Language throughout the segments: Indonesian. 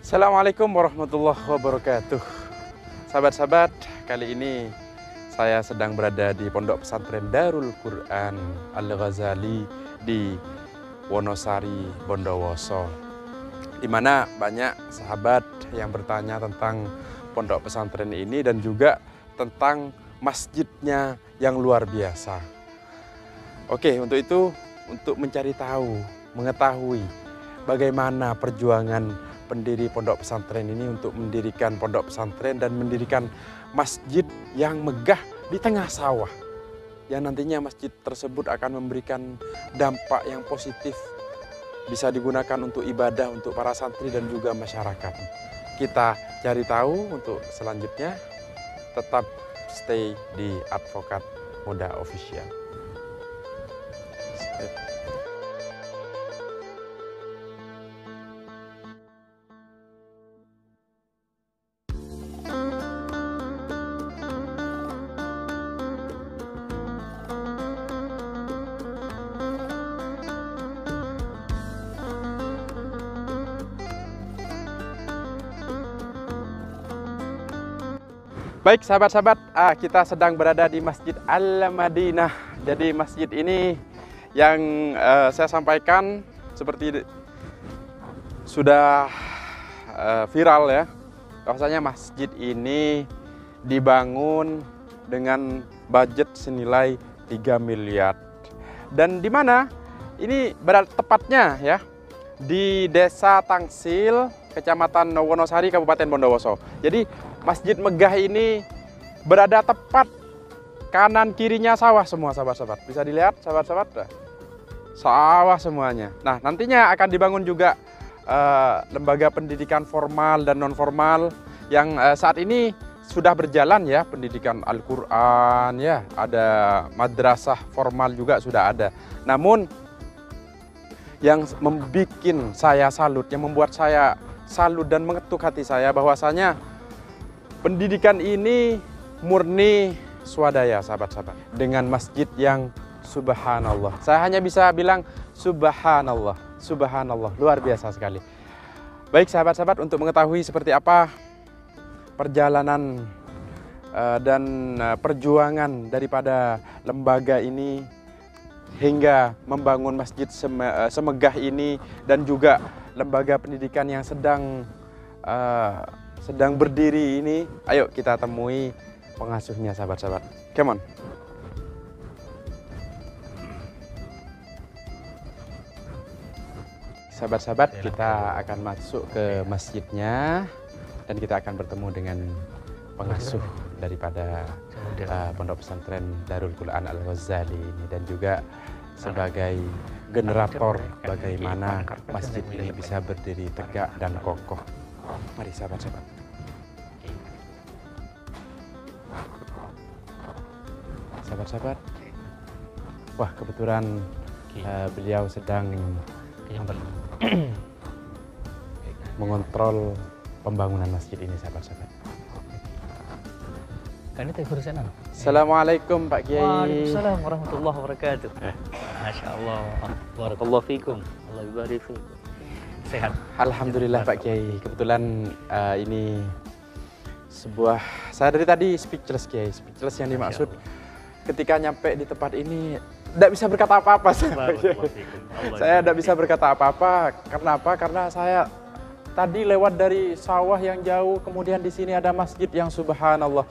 Assalamualaikum warahmatullahi wabarakatuh. Sahabat-sahabat, kali ini saya sedang berada di Pondok Pesantren Darul Quran Al-Ghazali di Wonosari, Bondowoso, di mana banyak sahabat yang bertanya tentang pondok pesantren ini dan juga tentang masjidnya yang luar biasa. Oke, untuk itu, untuk mencari tahu, mengetahui bagaimana perjuangan pendiri pondok pesantren ini untuk mendirikan pondok pesantren dan mendirikan masjid yang megah di tengah sawah, yang nantinya masjid tersebut akan memberikan dampak yang positif, bisa digunakan untuk ibadah untuk para santri dan juga masyarakat. Kita cari tahu untuk selanjutnya. Tetap stay di Advokat Muda Official. Baik sahabat-sahabat, kita sedang berada di Masjid Al-Madinah. Jadi masjid ini yang saya sampaikan seperti sudah viral ya, bahwasanya masjid ini dibangun dengan budget senilai 3 miliar. Dan di mana? Ini berada tepatnya ya di Desa Tangsil, Kecamatan Wonosari, Kabupaten Bondowoso. Jadi masjid megah ini berada tepat kanan kirinya sawah semua sahabat-sahabat. Bisa dilihat sahabat-sahabat, sawah semuanya. Nah, nantinya akan dibangun juga lembaga pendidikan formal dan non formal yang saat ini sudah berjalan ya, pendidikan Al-Quran ya, ada madrasah formal juga sudah ada. Namun yang membuat saya salut, yang membuat saya salut dan mengetuk hati saya, bahwasanya pendidikan ini murni swadaya sahabat-sahabat, dengan masjid yang subhanallah. Saya hanya bisa bilang subhanallah, subhanallah, luar biasa sekali. Baik sahabat-sahabat, untuk mengetahui seperti apa perjalanan dan perjuangan daripada lembaga ini hingga membangun masjid semegah ini, dan juga lembaga pendidikan yang sedang berdiri ini, ayo kita temui pengasuhnya sahabat-sahabat. Come on. Sahabat-sahabat, kita akan masuk ke masjidnya dan kita akan bertemu dengan pengasuh daripada Pondok Pesantren Darul Quran Al-Ghazali ini, dan juga sebagai generator bagaimana masjid ini bisa berdiri tegak dan kokoh. Mari sahabat-sahabat. Sahabat-sahabat, wah kebetulan beliau sedang mengontrol pembangunan masjid ini sahabat-sahabat. Kan itu urusan apa? Assalamualaikum Pak Kiai. Waalaikumsalam warahmatullahi wabarakatuh. Masya Allah, barakallahu fikum, Allah yubarik fikum. Sehat? Alhamdulillah Pak Kiai. Kebetulan ini sebuah, saya dari tadi speechless Kiai. Speechless yang dimaksud ketika nyampe di tempat ini tidak bisa berkata apa-apa. Saya tidak bisa berkata apa-apa. Karena apa? Karena saya tadi lewat dari sawah yang jauh, kemudian di sini ada masjid yang subhanallah.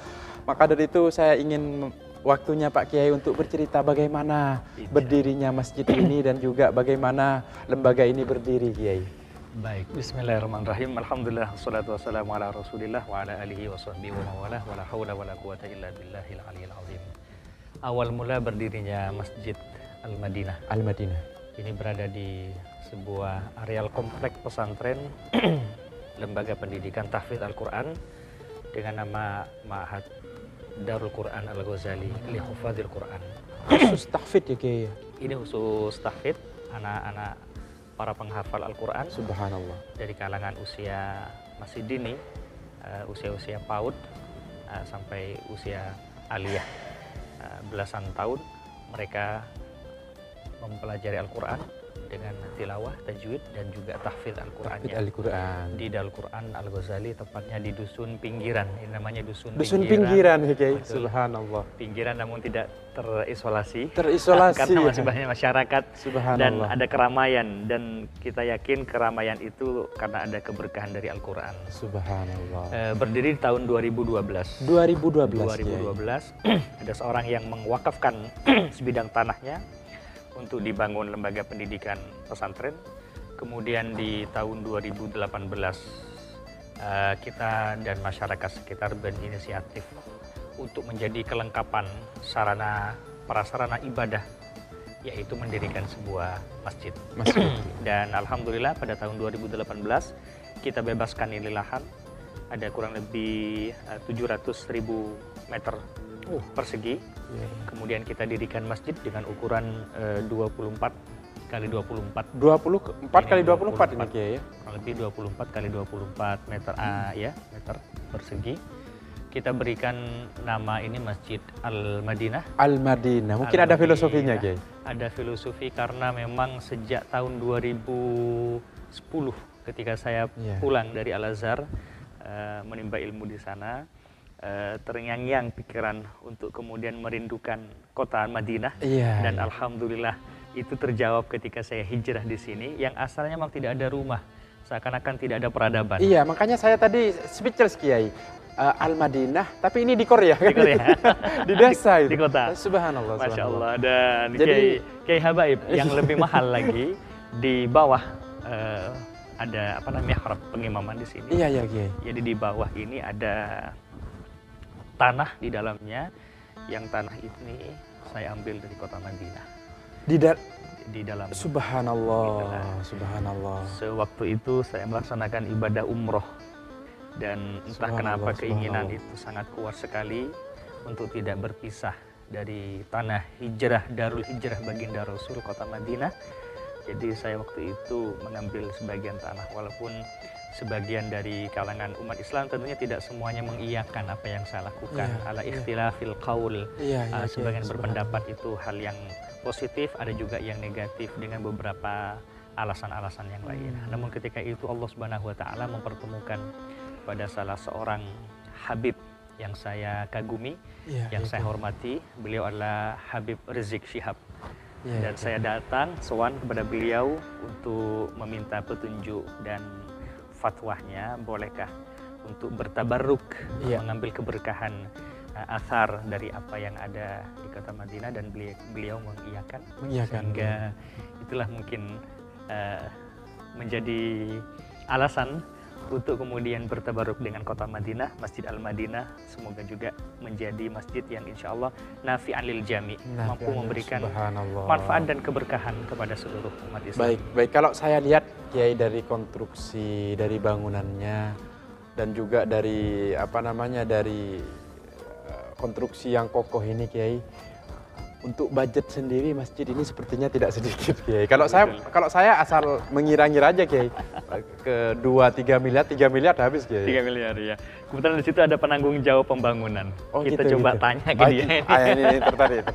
Maka dari itu saya ingin waktunya Pak Kiai untuk bercerita bagaimana berdirinya masjid ini dan juga bagaimana lembaga ini berdiri Kiai. Baik, bismillahirrahmanirrahim. Alhamdulillah, wassalatu wassalamu ala rasulillah wa ala alihi wa sahbihi wa mawalah, wa la hawla wa la quwata illa billahil aliyil azim. Awal mula berdirinya Masjid Al-Madinah. Al-Madinah. Ini berada di sebuah areal komplek pesantren lembaga pendidikan tahfidz Al-Quran dengan nama Ma'had Darul Quran Al-Ghazali li Hufadzil Quran. Khusus tahfidz ya Kiai? Ini khusus tahfidz anak-anak para penghafal Al-Quran, subhanallah, dari kalangan usia masih dini, usia-usia PAUD sampai usia aliyah, belasan tahun mereka mempelajari Al-Quran dengan tilawah, tajwid, dan juga tahfidz Al-Qur'annya. Al-Quran. Di Darul Quran Al-Ghazali, tepatnya di Dusun Pinggiran. Ini namanya Dusun Pinggiran ya Kiai. Betul. Subhanallah. Pinggiran namun tidak terisolasi. Terisolasi. Karena masih banyak masyarakat dan Subhanallah. ada keramaian, dan kita yakin keramaian itu karena ada keberkahan dari Al-Quran. Subhanallah. Berdiri di tahun 2012. 2012. Ada seorang yang mewakafkan sebidang tanahnya untuk dibangun lembaga pendidikan pesantren. Kemudian di tahun 2018 kita dan masyarakat sekitar berinisiatif untuk menjadi kelengkapan sarana prasarana ibadah, yaitu mendirikan sebuah masjid. Dan alhamdulillah pada tahun 2018 kita bebaskan ini lahan, ada kurang lebih 700.000 meter persegi. Kemudian kita dirikan masjid dengan ukuran 24 kali 24. 24 kali 24 ini Kiai ya. Kurang lebih 24 kali 24 meter meter persegi. Kita berikan nama ini Masjid Al-Madinah. Al-Madinah. Mungkin ada filosofinya Kiai. Ada filosofi karena memang sejak tahun 2010 ketika saya pulang dari Al-Azhar menimba ilmu di sana, terngiang-ngiang pikiran untuk kemudian merindukan kota Madinah. Dan alhamdulillah itu terjawab ketika saya hijrah di sini, yang asalnya memang tidak ada rumah, seakan-akan tidak ada peradaban. Iya, makanya saya tadi speechless Kiai. Al-Madinah, tapi ini di Korea. Di Korea. Di desa itu. Di kota. Subhanallah. Masya Allah. Dan Jadi, Kiai Habaib yang lebih mahal lagi, di bawah ada mihrab pengimaman di sini. Iya Kiai. Jadi di bawah ini ada tanah di dalamnya, yang tanah ini saya ambil dari kota Madinah. Di dalam. Subhanallah. Subhanallah. Sewaktu itu saya melaksanakan ibadah umroh, dan entah kenapa keinginan itu sangat kuat sekali untuk tidak berpisah dari tanah hijrah, Darul Hijrah baginda Rasul, kota Madinah. Jadi saya waktu itu mengambil sebagian tanah, walaupun sebagian dari kalangan umat Islam tentunya tidak semuanya mengiyakan apa yang saya lakukan. Ala ikhtilafil qaul. Sebagian berpendapat itu hal yang positif, ada juga yang negatif dengan beberapa alasan-alasan yang lain. Namun ketika itu Allah Subhanahu wa taala mempertemukan pada salah seorang Habib yang saya kagumi, yang saya hormati. Beliau adalah Habib Rizik Syihab. Dan saya datang sowan kepada beliau untuk meminta petunjuk dan fatwanya, bolehkah untuk bertabarruk, mengambil keberkahan asar dari apa yang ada di kota Madinah, dan beliau mengiyakan. Sehingga itulah mungkin menjadi alasan untuk kemudian bertabaruk dengan kota Madinah, Masjid Al-Madinah. Semoga juga menjadi masjid yang insya Allah nafi'an lil jami', mampu memberikan manfaat dan keberkahan kepada seluruh umat Islam. Baik. Kalau saya lihat Kiai dari konstruksi, dari bangunannya, dan juga dari dari konstruksi yang kokoh ini Kiai, untuk budget sendiri masjid ini sepertinya tidak sedikit Kiai. Kalau saya asal mengira-ngira aja Kiai, ke 2-3 miliar habis Kiai. 3 miliar ya. Kebetulan di situ ada penanggung jawab pembangunan. Kita coba tanya ke dia. Ini tertarik.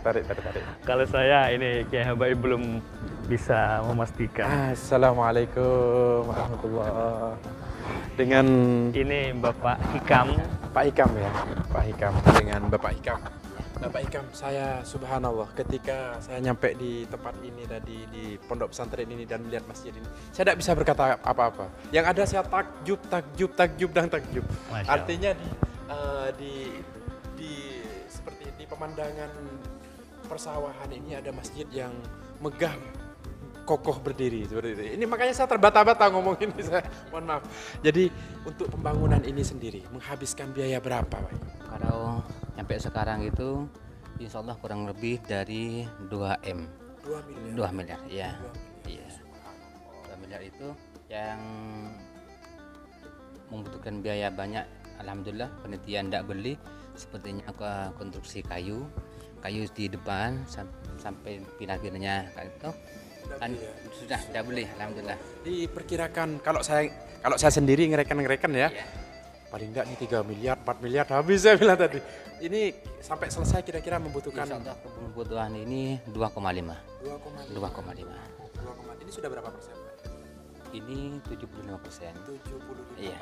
Kalau saya ini Kiai Habaib belum bisa memastikan. Assalamualaikum warahmatullahi. Dengan ini Bapak Hikam. Pak Hikam ya, Pak Hikam. Dengan Bapak Hikam. Bapak Hikam, saya subhanallah ketika saya nyampe di tempat ini tadi, di pondok pesantren ini dan melihat masjid ini, saya tidak bisa berkata apa-apa. Yang ada saya takjub. Artinya seperti di pemandangan persawahan ini ada masjid yang megah, kokoh berdiri seperti itu. Ini makanya saya terbata-bata ngomong ini, saya mohon maaf. Jadi untuk pembangunan ini sendiri menghabiskan biaya berapa, Pak? Kalau sampai sekarang itu insya Allah kurang lebih dari 2 miliar ya. 2 miliar itu yang membutuhkan biaya banyak. Alhamdulillah penelitian tidak beli, sepertinya konstruksi kayu di depan sampai pilar-pilarnya itu kan sudah tidak beli. Alhamdulillah. Diperkirakan kalau saya sendiri ngereken ya. Paling enggak nih 3 miliar, 4 miliar habis saya bilang tadi. Ini sampai selesai kira-kira membutuhkan kebutuhan ini 2,5. 2,5. Ini ini sudah berapa persen, Pak? Ini 75%. 75%. Iya.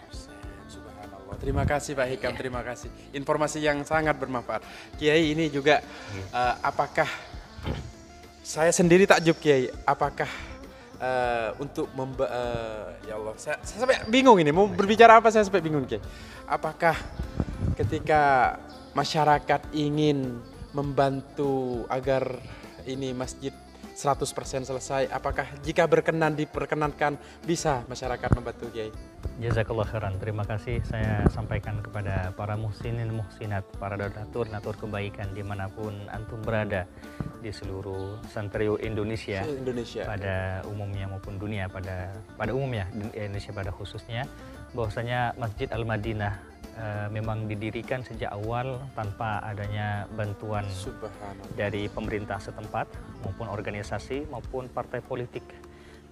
Subhanallah. Terima kasih Pak Hikam, terima kasih. Informasi yang sangat bermanfaat. Kiai ini juga apakah saya sendiri takjub Kiai, apakah untuk ya Allah, saya sampai bingung ini mau berbicara apa, saya sampai bingung Kiai. Apakah ketika masyarakat ingin membantu agar ini masjid 100% selesai, apakah jika diperkenankan bisa masyarakat membantu Kiai? Jazakallah khairan. Terima kasih saya sampaikan kepada para muhsinin muhsinat, para donatur kebaikan dimanapun antum berada di seluruh Santriu Indonesia, pada umumnya maupun dunia pada umumnya, Indonesia pada khususnya, bahwasanya Masjid Al-Madinah memang didirikan sejak awal tanpa adanya bantuan dari pemerintah setempat maupun organisasi maupun partai politik.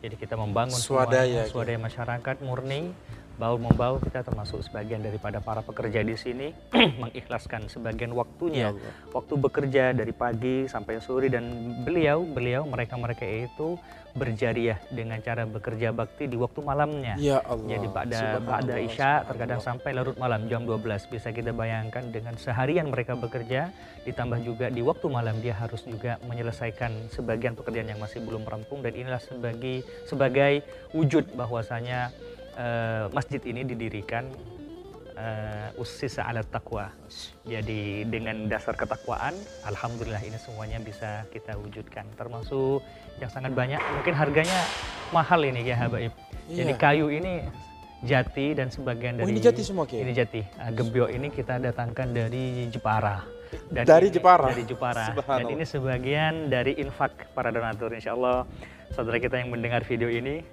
Jadi kita membangun swadaya masyarakat murni, baul-membaul, kita termasuk sebagian daripada para pekerja di sini mengikhlaskan sebagian waktunya, waktu bekerja dari pagi sampai sore, dan mereka itu berjariah dengan cara bekerja bakti di waktu malamnya. Ya Allah. Jadi pada Isya terkadang sampai larut malam jam 12. Bisa kita bayangkan dengan seharian mereka bekerja, ditambah juga di waktu malam dia harus juga menyelesaikan sebagian pekerjaan yang masih belum rampung, dan inilah sebagai wujud bahwasanya masjid ini didirikan ussisa ala taqwa. Jadi dengan dasar ketakwaan, alhamdulillah ini semuanya bisa kita wujudkan. Termasuk yang sangat banyak, mungkin harganya mahal ini ya Habaib. Jadi kayu ini jati dan sebagian dari ini jati semua Kiai. Ini jati. Gebyok ini kita datangkan dari Jepara. Dari Jepara. Dan ini sebagian dari infak para donatur. Insya Allah saudara kita yang mendengar video ini,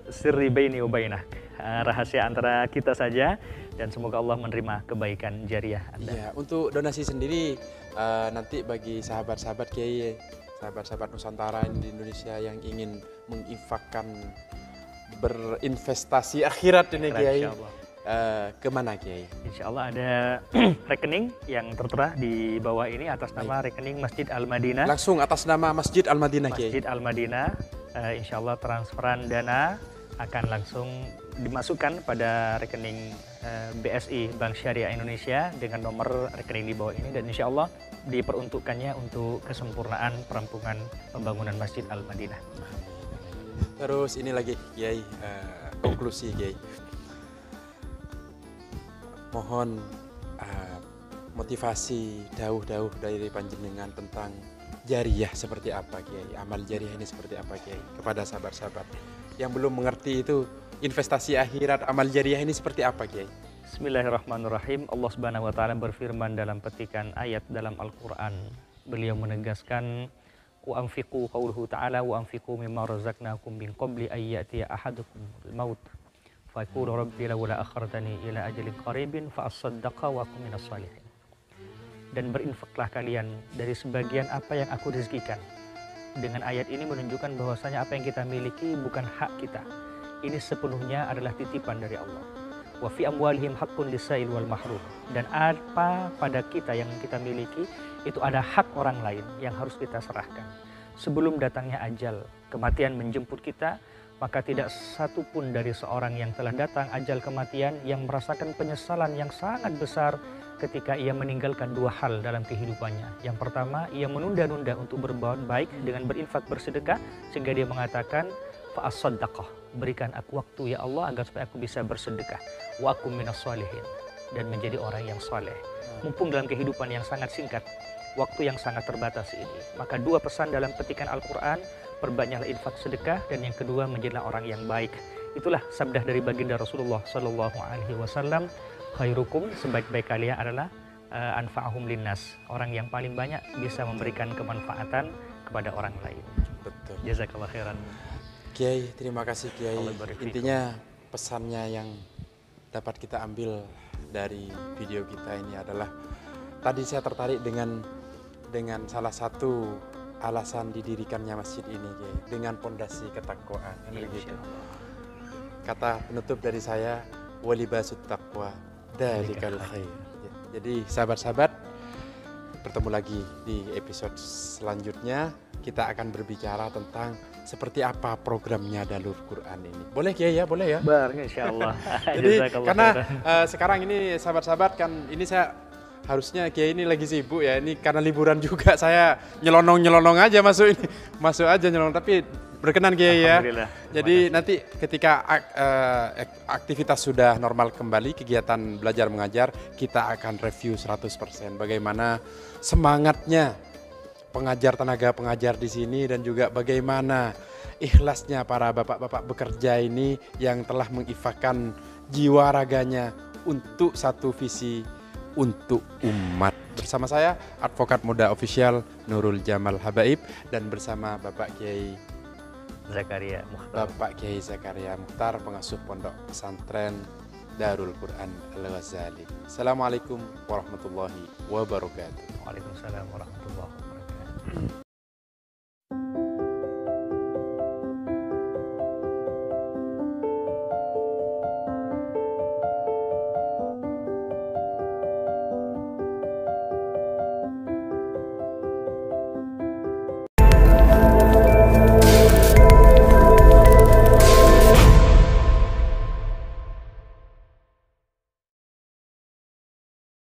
sirri baini wa bainak, rahasia antara kita saja, dan semoga Allah menerima kebaikan jariah Anda. Iya, untuk donasi sendiri nanti bagi sahabat-sahabat Kiai, sahabat-sahabat Nusantara di Indonesia yang ingin menginfakkan, berinvestasi akhirat ini Kiai, kemana Kiai? Insya Allah ada rekening yang tertera di bawah ini atas nama rekening Masjid Al-Madinah. Langsung atas nama Masjid Al-Madinah Kiai? Masjid Al-Madinah, insya Allah transferan dana akan langsung dimasukkan pada rekening BSI Bank Syariah Indonesia dengan nomor rekening di bawah ini, dan insya Allah diperuntukkannya untuk kesempurnaan perampungan pembangunan Masjid Al-Madinah. Terus ini lagi Kiai, konklusi Kiai. Mohon motivasi dauh-dauh dari panjenengan tentang jariah seperti apa Kiai, amal jariah ini seperti apa Kiai, kepada sahabat-sahabat yang belum mengerti itu investasi akhirat, amal jariah ini seperti apa Kiai. Bismillahirrahmanirrahim. Allah Subhanahu wa taala berfirman dalam petikan ayat dalam Al-Qur'an. Beliau menegaskan wa anfiqu, qauluhu ta'ala wa anfiqu mimma razaqnakum min qabli ay ya'tiya ahadukum al-maut faqulu rabbi laula akhartani ila ajalin qaribin fa asaddaqa wa akum minas shalihin. Dan berinfaklah kalian dari sebagian apa yang aku rezekikan. Dengan ayat ini menunjukkan bahwasanya apa yang kita miliki bukan hak kita. Ini sepenuhnya adalah titipan dari Allah. Wa fi amwalihim haqqun lis-sa'il wal mahrum. Dan apa pada kita yang kita miliki itu ada hak orang lain yang harus kita serahkan. Sebelum datangnya ajal, kematian menjemput kita, maka tidak satu pun dari seorang yang telah datang ajal kematian yang merasakan penyesalan yang sangat besar ketika ia meninggalkan dua hal dalam kehidupannya. Yang pertama, ia menunda-nunda untuk berbuat baik dengan berinfak bersedekah, sehingga dia mengatakan fa'as-saddaqah, berikan aku waktu ya Allah agar supaya aku bisa bersedekah, wa akum minas shalihin, dan menjadi orang yang saleh. Mumpung dalam kehidupan yang sangat singkat, waktu yang sangat terbatas ini, maka dua pesan dalam petikan Al-Quran: perbanyaklah infak sedekah, dan yang kedua menjadilah orang yang baik. Itulah sabda dari baginda Rasulullah Shallallahu Alaihi Wasallam, khairukum, sebaik-baik kalian adalah anfa'ahum linnas, orang yang paling banyak bisa memberikan kemanfaatan kepada orang lain. Betul. Jazakallah khairan. Kiai, terima kasih Kiai. Intinya pesannya yang dapat kita ambil dari video kita ini adalah, tadi saya tertarik dengan salah satu alasan didirikannya masjid ini Kiai, dengan pondasi ketakwaan. Kata penutup dari saya, walibasut taqwa dalikal khair. Jadi sahabat-sahabat, bertemu lagi di episode selanjutnya. Kita akan berbicara tentang seperti apa programnya Darul Quran ini. Boleh Kiai ya, boleh ya? Insya Allah. Jadi karena sekarang ini sahabat-sahabat kan ini saya harusnya Kiai ini lagi sibuk ya. Ini karena liburan juga saya nyelonong aja masuk ini. Masuk aja nyelonong tapi berkenan Kiai ya. Jadi nanti ketika aktivitas sudah normal kembali, kegiatan belajar mengajar, kita akan review 100% bagaimana semangatnya pengajar, tenaga pengajar di sini, dan juga bagaimana ikhlasnya para bapak-bapak bekerja ini yang telah menginfakkan jiwa raganya untuk satu visi untuk umat. Bersama saya Advokat Muda Official Nurul Jamal Habaib dan bersama Bapak Kiai Zakaria Mukhtar. Bapak Kiai Zakaria Mukhtar, pengasuh Pondok Pesantren Darul Quran Al-Ghazali. Assalamualaikum warahmatullahi wabarakatuh. Waalaikumsalam warahmatullahi wabarakatuh.